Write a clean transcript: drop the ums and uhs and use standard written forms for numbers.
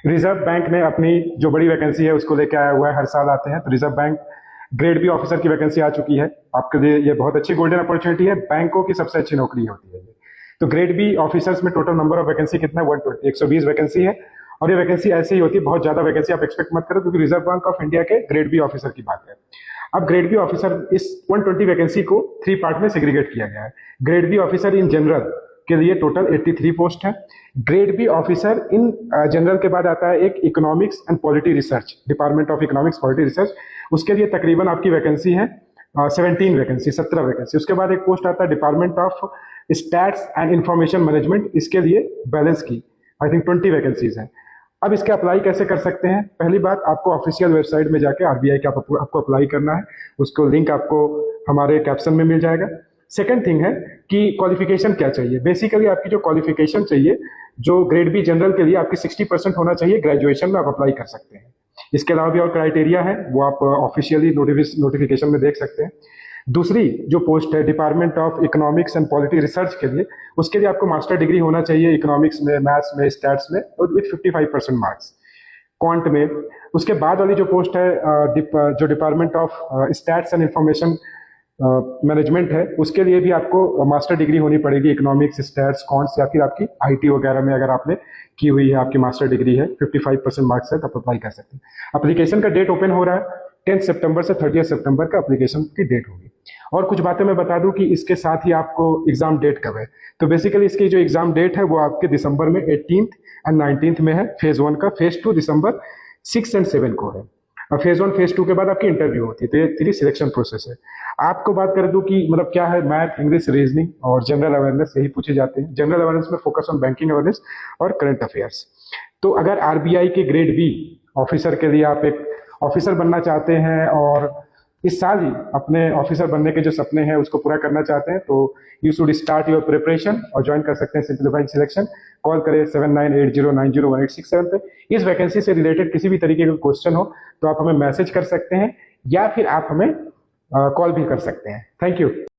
Reserve bank ने अपनी जो बड़ी वैकेंसी है उसको लेकर आया हुआ है, हर साल आते हैं। तो Reserve Bank grade B officer की वैकेंसी आ चुकी है। आपके लिए ये बहुत अच्छी गोल्डन अपॉर्चुनिटी है, बैंकों की सबसे अच्छी नौकरी होती है ये। तो ग्रेड बी ऑफिसर्स में टोटल नंबर ऑफ वैकेंसी कितना है? 120, 120 वैकेंसी है। और ये वैकेंसी ऐसे ही होती है, बहुत ज्यादा वैकेंसी आप एक्सपेक्ट मत करो, क्योंकि रिजर्व बैंक ऑफ इंडिया के ग्रेड बी ऑफिसर की बात है। अब ग्रेड बी ऑफिसर, इस 120 वैकेंसी को 3 पार्ट में सेग्रीगेट किया गया है। Grade B officer in general के लिए टोटल 83 पोस्ट है। Grade B officer in general के बाद आता है एक economics and polity research, department of economics polity research. उसके लिए तकरीबन आपकी वैकेंसी है 17 वैकेंसी, 17 वैकेंसी। उसके बाद एक पोस्ट आता है department of stats and information management, इसके लिए बैलेंस की आई थिंक 20 वैकेंसीज हैं। अब इसके अप्लाई कैसे कर सकते हैं? पहली बात, आपको ऑफिशियल वेबसाइट में जाके आरबीआई का आपको अप्लाई करना है। उसको लिंक आपको हमारे कैप्शन में मिल जाएगा। सेकंड थिंग है कि क्वालिफिकेशन क्या चाहिए। बेसिकली आपकी जो क्वालिफिकेशन चाहिए, जो ग्रेड बी जनरल के लिए आपकी 60% होना चाहिए, ग्रेजुएशन में आप अप्लाई कर सकते हैं। इसके अलावा भी और क्राइटेरिया है, वो आप ऑफिशियली नोटिफिकेशन में देख सकते हैं। दूसरी जो पोस्ट है department of economics and polity research के लिए, उसके लिए आपको मास्टर डिग्री होना चाहिए इकोनॉमिक्स में, मैथ्स में, स्टैट्स में, और विथ 55% मार्क्स क्वांट में। उसके बाद वाली जो पोस्ट है जो department of stats and information management है, उसके लिए भी आपको मास्टर डिग्री होनी पड़ेगी इकोनॉमिक्स, स्टैट्स, कॉन्ट्स, या फिर आपकी आईटी वगैरह में अगर आपने की हुई है, आपकी मास्टर डिग्री है, 55% मार्क्स है, तब अप्लाई कर सकते हैं। एप्लीकेशन का डेट ओपन हो रहा है 10 सितंबर से 30 सितंबर का एप्लीकेशन की डेट होगी। और कुछ बातें मैं बता दूं कि इसके साथ ही आपको एग्जाम डेट कब है। तो बेसिकली इसकी जो एग्जाम डेट है वो आपके दिसंबर में 18 एंड 19 में है फेज 1 का। फेज 2 दिसंबर 6 एंड 7 को है। और फेज 1 फेज 2 के बाद आपकी इंटरव्यू होती है। तो ये 3 सिलेक्शन प्रोसेस है। आपको बात कर दूं कि मतलब क्या है, मैथ, इंग्लिश, रीजनिंग और जनरल अवेयरनेस यही पूछे जाते हैं। जनरल अवेयरनेस में फोकस ऑन बैंकिंग अवेयरनेस और करंट अफेयर्स। तो अगर आरबीआई के ग्रेड बी ऑफिसर के लिए आप एक ऑफिसर बनना चाहते हैं और इस साल ही अपने ऑफिसर बनने के जो सपने हैं उसको पूरा करना चाहते हैं, तो you should start your preparation और ज्वाइन कर सकते हैं सिंप्लीफाइड सिलेक्शन। कॉल करें 7980901867 पे। इस वैकेंसी से रिलेटेड किसी भी तरीके का क्वेश्चन हो तो आप हमें मैसेज कर सकते हैं, या फिर आप हमें कॉल भी कर सकते हैं। Thank you.